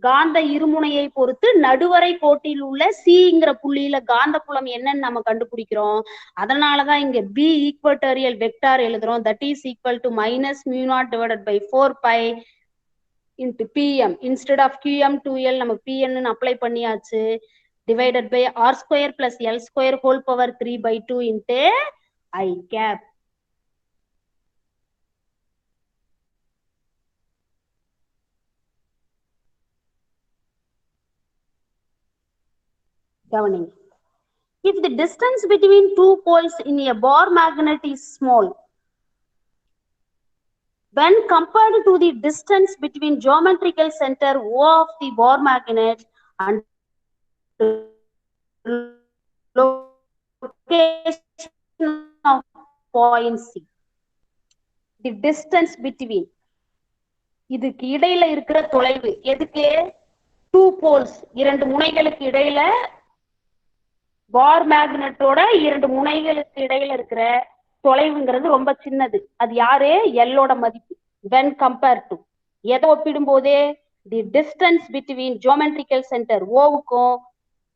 Speaker 1: காந்த இருமுனையை பொறுத்து நடுவரை கோட்டில் உள்ள சிங்கிற புள்ளியில காந்த புலம் என்னன்னு நம்ம கண்டுபிடிக்கிறோம். அதனாலதான் இங்க பி ஈக்வட்டோரியல் வெக்டார் எழுதுறோம். That is equal to minus mu naught divided by 4 pi into PM. Instead of QM 2L நம்ம PN அப்ளை பண்ணியாச்சு. Divided by R square plus L square whole power 3/2 into i cap. If the distance between two poles in a bar magnet is small, when compared to the distance between geometrical center O of the bar magnet and location of point C, the distance between இதுக்கு இடையில இருக்கிற தொலைவு எதுக்கு? 2 போல்ஸ், 2 முனைகளுக்கு இடையில பார் மேக்னெட்டோட 2 முனைகளுக்கு இடையில இருக்கிற தொலைவுங்கிறது ரொம்ப சின்னது. அது யாரு? எல்லோட மதிப்பு. when compared to எதை ஒப்பிடும் போதே the distance between geometrical center ஓவுக்கும்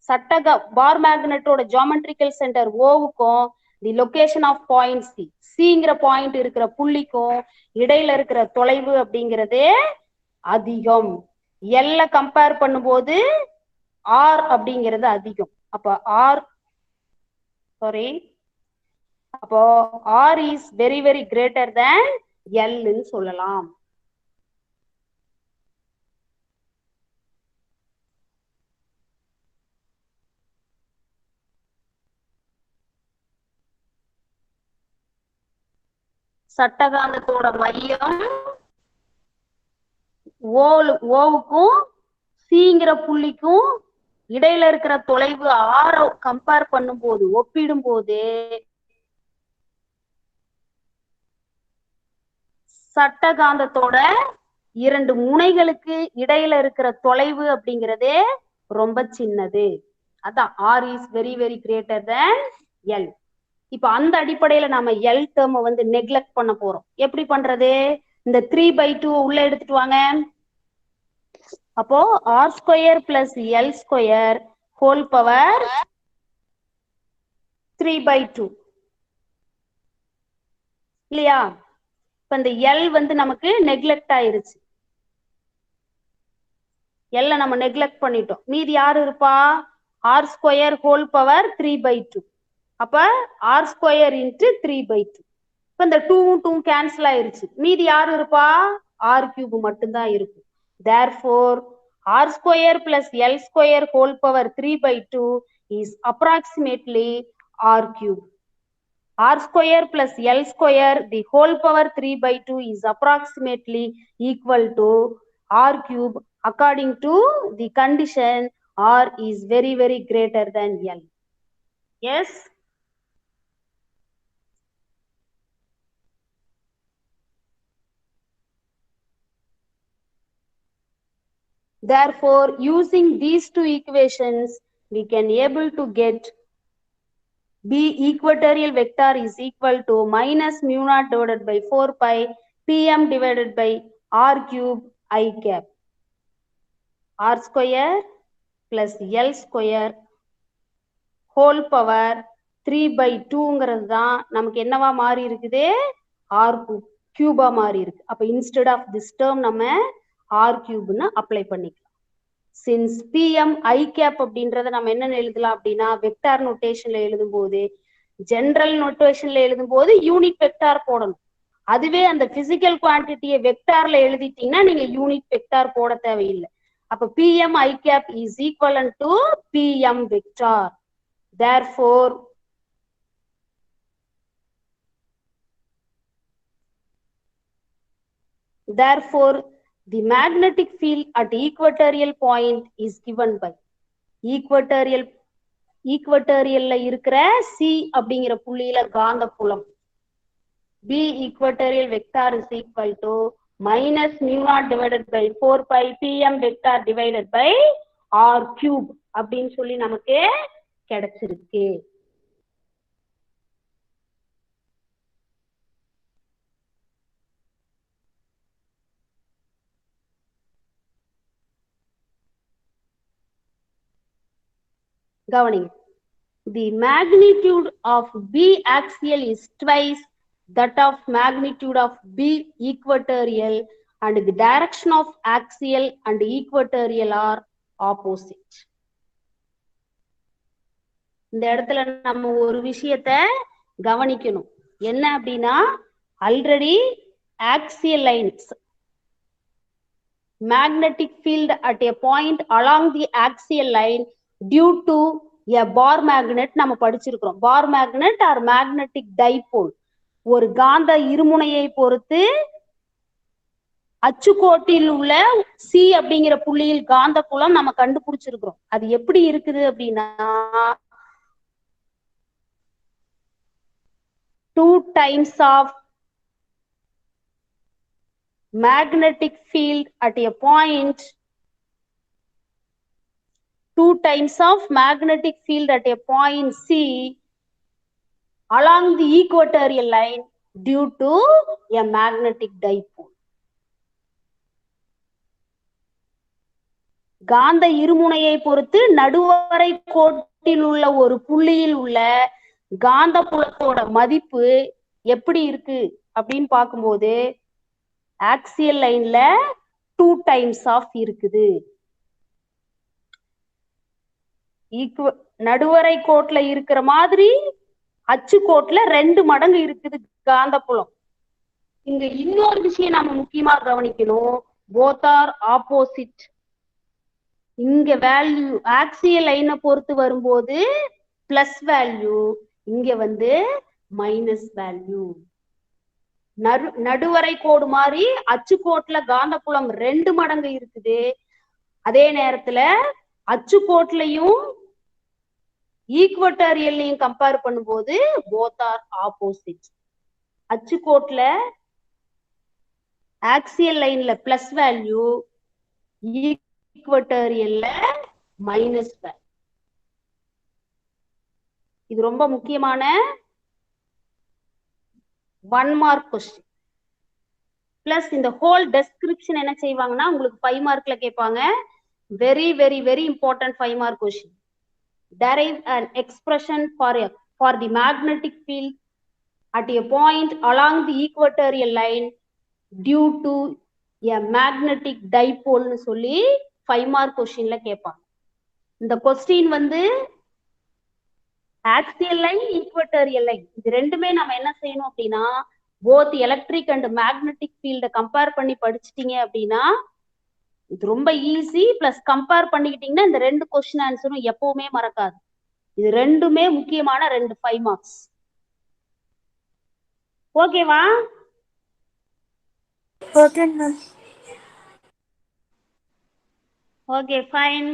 Speaker 1: சட்டக பார் மேக்னெட்டோட ஜியோமெட்ரிக்கல் சென்டர் ஓவுக்கும் the location of point C, சிங்கிற பாயிண்ட் இருக்கிற புள்ளிக்கும் இடையில இருக்கிற தொலைவு அப்படிங்கிறது அதிகம். எல்ல கம்பேர் பண்ணும்போது ஆர் அப்படிங்கிறது அதிகம். அப்ப ஆர் அப்போ R is very very greater than எல்ன்னு சொல்லலாம். சட்டகாந்தத்தோட மையம் ஓவுக்கும் சிங்கிற புள்ளிக்கும் இடையில இருக்கிற தொலைவு ஆர் கம்பேர் பண்ணும்போது ஒப்பிடும் போது சட்டகாந்தத்தோட இரண்டு முனைகளுக்கு இடையில இருக்கிற தொலைவு அப்படிங்கிறதே ரொம்ப சின்னது. அதான் R is very very greater than L. இப்ப அந்த அடிப்படையில நாம எல் டேர்ம் வந்து நெக்லெக்ட் பண்ண போறோம். எப்படி பண்றது? இந்த 3/2 உள்ள எடுத்துட்டு வாங்க. அப்போ R square plus L square whole power 3/2 இல்லையா? இப்ப இந்த எல் வந்து நமக்கு நெக்லெக்ட் ஆயிருச்சு. எல்ல நம்ம நெக்லெக்ட் பண்ணிட்டோம். மீதி யாரு இருப்பா? R square whole power 3/2. அப்ப ஆர் ஸ்கொயர் இன்ட்டு 3/2. இப்ப இந்த 2 கேன்சல் ஆயிருச்சு. மீதி யாரு இருப்பா? ஆர் கியூப் மட்டும்தான் இருக்கும். therefore R square plus L square whole power 3/2 is approximately R cube. R square plus L square the whole power 3/2 is approximately equal to R cube according to the condition R is very very greater than L. Yes? Therefore, using these two equations, we can able to get B equatorial vector is equal to minus mu naught divided by 4 pi Pm divided by R cube I cap. R square plus L square whole power 3/2ங்கிறது தான் நமக்கு என்னவா மாறி இருக்குது? ஆர் கியூபா மாறி இருக்கு. அப்ப இன்ஸ்டெட் ஆஃப் திஸ் டேர்ம் நம்ம ஆர் கியூப்னு அப்ளை பண்ணிக்கலாம். சின்ஸ் பிஎம் ஐ கேப் அப்படின்றத நம்ம என்ன எழுதலாம் அப்படின்னா வெக்டார் நோட்டேஷன்ல எழுதும் போது ஜெனரல் நோட்டேஷன்ல எழுதும் போது யூனிட் வெக்டார் போடணும். அதுவே அந்த பிசிக்கல் குவான்டிட்டியை வெக்டார்ல எழுதிட்டீங்கன்னா நீங்க யூனிட் வெக்டார் போட தேவையில்லை. அப்ப PM i cap is equivalent to PM vector. Therefore, the magnetic field at equatorial point is given by equatorialல இருக்கிற C அப்படிங்கிற புள்ளியில காந்த புலம் B equatorial vector is equal to minus mu naught divided by 4 pi Pm vector divided by R cube அப்படின்னு சொல்லி நமக்கு கிடைச்சிருக்கு. கவனிங்க. The magnitude of B axial is twice that of magnitude of B equatorial and the direction of axial and equatorial are opposite. இந்த இடத்துல நம்ம ஒரு விஷயத்த கவனிக்கணும். என்ன அப்படின்னா already axial lines magnetic field at a point along the axial line due to a bar magnet நம்ம படிச்சிருக்கிறோம். bar magnet or magnetic dipole ஒரு காந்த இருமுனையை பொறுத்து அச்சுக்கோட்டில் உள்ள சி அப்படிங்கிற புள்ளியில் காந்த புலம் நம்ம கண்டுபிடிச்சிருக்கிறோம். அது எப்படி இருக்குது அப்படின்னா 2 times of magnetic field at a point 2 times of magnetic field at a point C along the equatorial line due to a magnetic dipole. காந்த இருமுனையை பொறுத்து நடுவரை கோட்டில் உள்ள ஒரு புள்ளியில் உள்ள காந்த புலத்தோட மதிப்பு எப்படி இருக்கு அப்படின்னு பார்க்கும்போது ஆக்சியல் லைன்ல 2 times ஆஃப் இருக்குது. நடுவரை கோட்ல இருக்கிற மாதிரி அச்சு கோட்ல 2 மடங்கு இருக்குது காந்த புலம். இங்க இன்னொரு விஷயம் நாம முக்கியமா கவனிக்கணும். both are opposite. இங்க வேல்யூ ஆக்சியல் லைனை பொறுத்து வரும்போது பிளஸ் வேல்யூ, இங்க வந்து மைனஸ் வேல்யூ. நடுவரை கோடு மாதிரி அச்சுக்கோட்டுல காந்தப்புலம் 2 மடங்கு இருக்குது. அதே நேரத்துல அச்சுக்கோட்டுலயும் ஈக்குவட்டோரியல்லையும் கம்பேர் பண்ணும்போது போத் ஆர் ஆப்போசிட். அச்சுக்கோட்டுல ஆக்சியல் லைன்ல பிளஸ் வேல்யூ, ஈக்குவட்டோரியல்ல மைனஸ் வேல்யூ. இது ரொம்ப முக்கியமான 1 மார்க் கொஸ்டின். பிளஸ் இந்த ஹோல் டெஸ்கிரிப்ஷன் என்ன செய்வாங்கன்னா உங்களுக்கு 5 மார்க்ல கேட்பாங்க. Very very very important 5 mark question. Derive an expression for the magnetic field at a point along the equatorial line due to a magnetic dipole னு சொல்லி 5 மார்க் கொஸ்டின்ல கேட்பாங்க. இந்த கொஸ்டின் வந்து ஆக்சியல் லைன், ஈக்குவட்டோரியல் லைன் இது ரெண்டுமே நம்ம என்ன செய்யணும் அப்படின்னா போத் எலக்ட்ரிக் அண்ட் மேக்னெட்டிக் ஃபீல்ட கம்பேர் பண்ணி படிச்சிட்டீங்க அப்படின்னா இது ரொம்ப ஈஸி. பிளஸ் கம்பேர் பண்ணிக்கிட்டீங்கன்னா இந்த 2 கொஸ்டின் ஆன்சரும் எப்பவுமே மறக்காது. இது ரெண்டுமே முக்கியமான 2 5 மார்க்ஸ். ஓகேவா?
Speaker 2: Okay ma'am.
Speaker 1: Okay fine.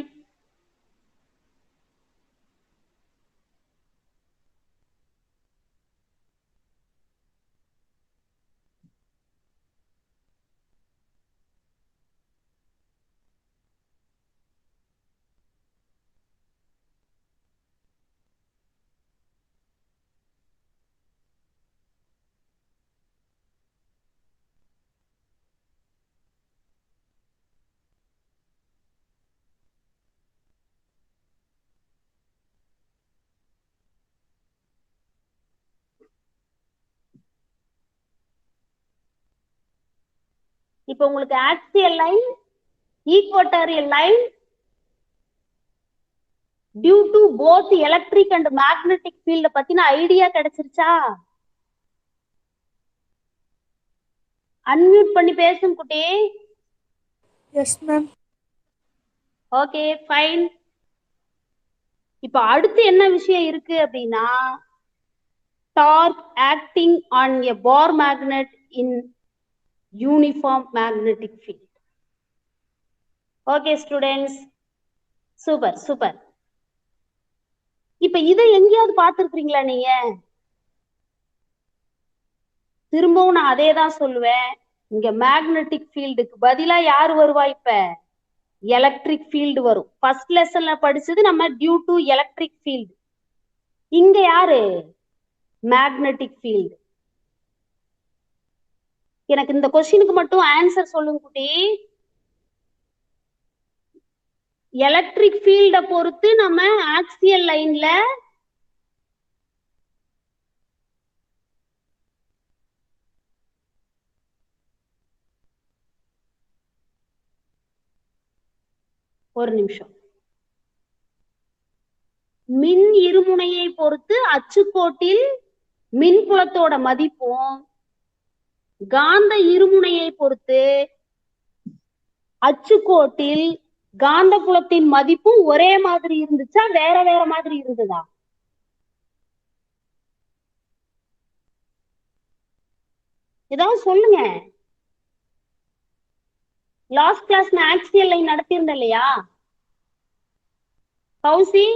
Speaker 1: இப்போ உங்களுக்கு axial line, equatorial line due to both electric and magnetic ஃபீல்ட பத்தின ஐடியா கிடைச்சிருச்சா? அன்மியூட் பண்ணி பேசும் குட்டி.
Speaker 2: Yes ma'am.
Speaker 1: Okay fine. இப்ப அடுத்து என்ன விஷயம் இருக்கு அப்படின்னா torque acting on a bar magnet in uniform magnetic field. Okay students, super super. இப்ப இதை எங்கேயாவது பார்த்திருக்கீங்களா நீங்க? திரும்பவும் நான் அதே தான் சொல்லுவேன். இங்க மேக்னெட்டிக் ஃபீல்டுக்கு பதிலா யார் வருவா? இப்ப எலக்ட்ரிக் ஃபீல்டு வரும். ஃபர்ஸ்ட் லெசன்ல படிச்சது நம்ம டியூ டு எலக்ட்ரிக் ஃபீல்டு. இங்க யாரு? Magnetic field. எனக்கு இந்த கொஸ்டினுக்கு மட்டும் ஆன்சர் சொல்லுங்க குட்டி. எலக்ட்ரிக் ஃபீல்ட பொறுத்து நம்ம ஆக்சியல் லைன்ல ஒரு நிமிஷம். மின் இருமுனையை பொறுத்து அச்சுக்கோட்டில் மின்புலத்தோட மதிப்பும், காந்த இருமுனையை பொறுத்து அச்சுக்கோட்டில் காந்தப்புலத்தின் மதிப்பும் ஒரே மாதிரி இருந்துச்சா வேற வேற மாதிரி இருந்ததா? ஏதாவது சொல்லுங்க. லாஸ்ட் கிளாஸ் நான் ஆக்சியல் லைன் நடத்தியிருந்தேன் இல்லையா கௌசி?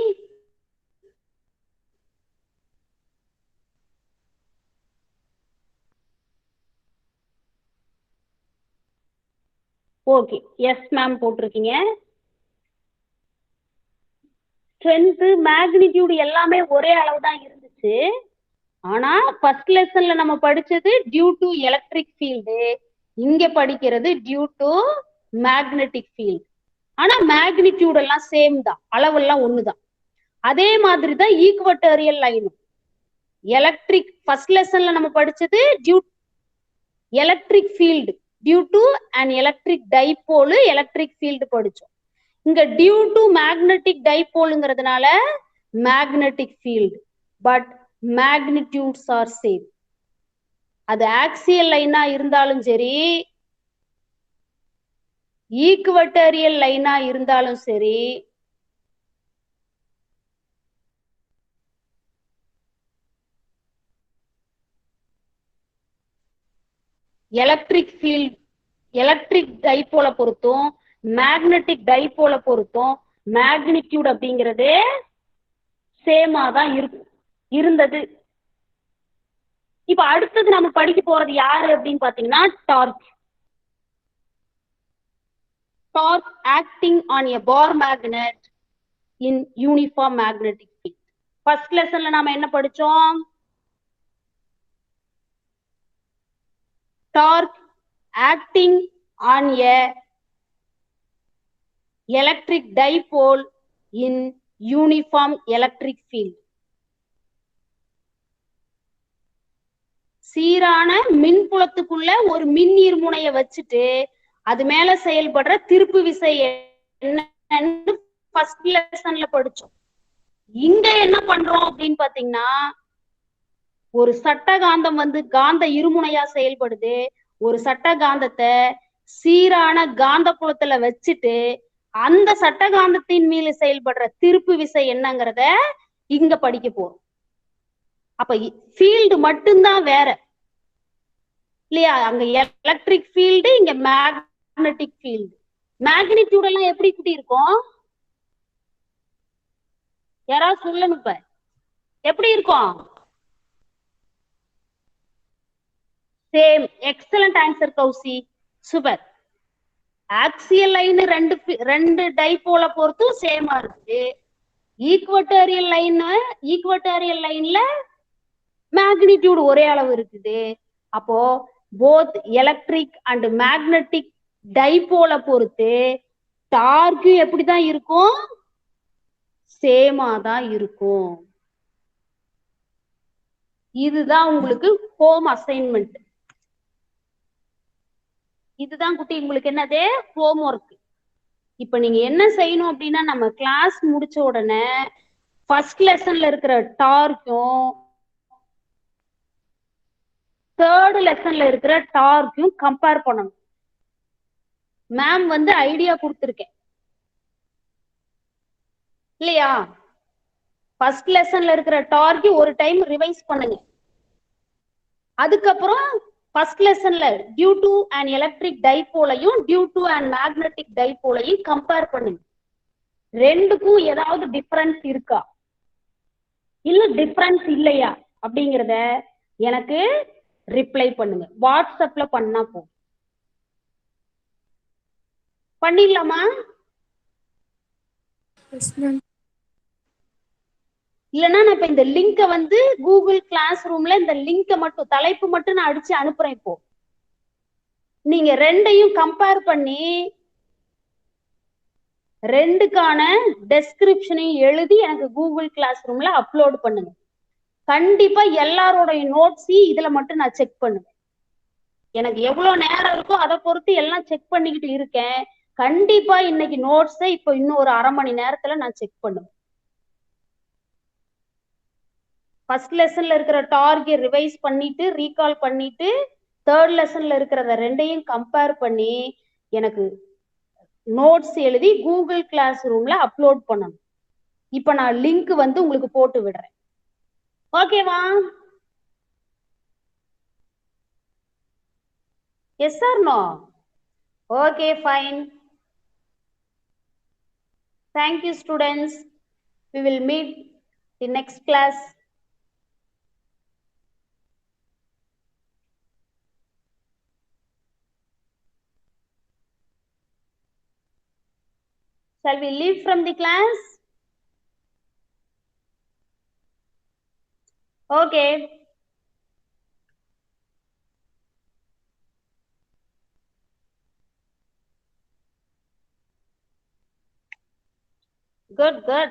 Speaker 1: ஓகே எஸ் மேம் போட்டிருக்கீங்க. ஸ்ட்ரென்த், மேக்னிடியூட் எல்லாமே ஒரே அளவு தான் இருந்துச்சு. ஆனா ஃபர்ஸ்ட் லெசன்ல நம்ம படிச்சது டியூ டு எலக்ட்ரிக் ஃபீல்டு, இங்க படிக்கிறது டியூ டு மேக்னெட்டிக் ஃபீல்டு. ஆனா மேக்னிடியூட் எல்லாம் சேம் தான், அளவெல்லாம் ஒண்ணுதான். அதே மாதிரி தான் ஈக்குவட்டோரியல் லைனும். எலக்ட்ரிக் ஃபர்ஸ்ட் லெசன்ல நம்ம படிச்சது due electric field due to and electric dipole electric field படிச்சோம். இங்க டியூ டு மேக்னெட்டிக் டைபோலுங்கிறதுனால magnetic field, but magnitudes are same. அது ஆக்சியல் லைனா இருந்தாலும் சரி, ஈக்குவட்டோரியல் லைனா இருந்தாலும் சரி, எலக்ட்ரிக் ஃபீல்ட் எலக்ட்ரிக் டைபோலை பொறுத்தும் மேக்னெட்டிக் டைபோலை பொறுத்தும் மேக்னிடியூட் அப்படிங்கிறது சேமா தான் இருந்தது. இப்ப அடுத்தது நம்ம படிக்க போறது யாரு அப்படின்னு பாத்தீங்கன்னா torque. Torque acting on a bar magnet in uniform magnetic field. First லெசன்ல நாம என்ன படிச்சோம்? Torque acting on a electric dipole in uniform electric field. சீரான மின்புலத்துக்குள்ள ஒரு மின் இருமுனையை வச்சுட்டு அது மேல செயல்படுற திருப்பு விசை என்னன்னு ஃபர்ஸ்ட் லெசன்ல படிச்சோம். இங்க என்ன பண்றோம் அப்படின்னு பாத்தீங்கன்னா, ஒரு சட்ட காந்தம் வந்து காந்த இருமுனையா செயல்படுது. ஒரு சட்ட காந்தத்தை சீரான காந்த புலத்துல வச்சுட்டு அந்த சட்ட காந்தத்தின் மீது செயல்படுற திருப்பு விசை என்னங்கிறத இங்க படிக்க போறோம். அப்ப ஃபீல்டு மட்டும்தான் வேற இல்லையா? அங்க எலக்ட்ரிக் ஃபீல்டு, இங்க மேக்னெட்டிக் ஃபீல்டு. மேக்னிடியூட் எல்லாம் எப்படி கூட்டி இருக்கும்? யாராவது சொல்லணும். இப்ப எப்படி இருக்கும்? Same. Excellent answer Kousi, super. Axial line ரெண்டு டைபோல பொறுத்தும் சேமா இருக்கு. ஈக்வட்டோரியல் லைன்ல மேக்னிடியூட் ஒரே அளவு இருக்குது. அப்போ போத் எலக்ட்ரிக் அண்ட் மேக்னெட்டிக் டைபோல பொறுத்து டார்க் எப்படிதான் இருக்கும்? சேமா தான் இருக்கும். இதுதான் உங்களுக்கு ஹோம் அசைன்மெண்ட். இதுதான் குட்டி உங்களுக்கு என்னது ஹோம் ஒர்க். இப்ப நீங்க என்ன செய்யணும் அப்படின்னா, நம்ம கிளாஸ் முடிச்ச உடனே ஃபர்ஸ்ட் லெசன்ல இருக்கிற டார்க்கும் தேர்ட் லெசன்ல இருக்கிற டார்க்கும் கம்பேர் பண்ணணும். மேம் வந்து ஐடியா கொடுத்துருக்கேன் இல்லையா? ஃபர்ஸ்ட் லெசன்ல இருக்கிற டார்க் ஒரு டைம் ரிவைஸ் பண்ணுங்க. அதுக்கப்புறம் ஃபர்ஸ்ட் லெசன்ல டியூ டு அண்ட் எலக்ட்ரிக் டைபோலையும் டியூ டு அண்ட் மேக்னெட்டிக் டைபோலையும் கம்பேர் பண்ணுங்க. ரெண்டுக்கும் ஏதாவது டிஃபரன்ஸ் இருக்கா, இல்ல டிஃபரன்ஸ் இல்லையா அப்படிங்கறத எனக்கு ரிப்ளை பண்ணுங்க. வாட்ஸ்அப்ல பண்ணா போதும். பண்ணிடலாமா? இல்லைன்னா நான் இப்ப இந்த லிங்கை வந்து கூகுள் கிளாஸ் ரூம்ல இந்த லிங்கை மட்டும் தலைப்பு மட்டும் நான் அடிச்சு அனுப்புறேன். இப்போ நீங்க ரெண்டையும் கம்பேர் பண்ணி ரெண்டுக்கான டெஸ்கிரிப்ஷனையும் எழுதி எனக்கு கூகுள் கிளாஸ் ரூம்ல அப்லோட் பண்ணுங்க. கண்டிப்பா எல்லாரோடைய நோட்ஸையும் இதுல மட்டும் நான் செக் பண்ணுவேன். எனக்கு எவ்வளவு நேரம் இருக்கோ அதை பொறுத்து எல்லாம் செக் பண்ணிக்கிட்டு இருக்கேன். கண்டிப்பா இன்னைக்கு நோட்ஸை இப்போ இன்னும் ஒரு அரை மணி நேரத்துல நான் செக் பண்ணுவேன். ஃபர்ஸ்ட் லெசன்ல இருக்கிற டார்கெட் ரிவைஸ் பண்ணிட்டு ரீகால் பண்ணிட்டு தேர்ட் லெசன்ல இருக்கிறத ரெண்டையும் கம்பேர் பண்ணி எனக்கு நோட்ஸ் எழுதி கூகுள் கிளாஸ் ரூம்ல அப்லோட் பண்ணணும். இப்ப நான் லிங்க் வந்து உங்களுக்கு போட்டு விடுறேன். ஓகேவா? Yes or no? Okay, fine. Thank you, students. We will meet in next class. Shall we leave from the class? Okay. Good, good.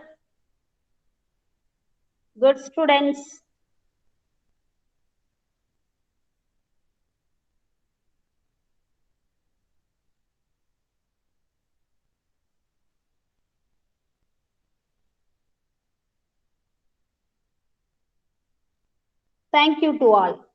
Speaker 1: Good students. Thank you to all.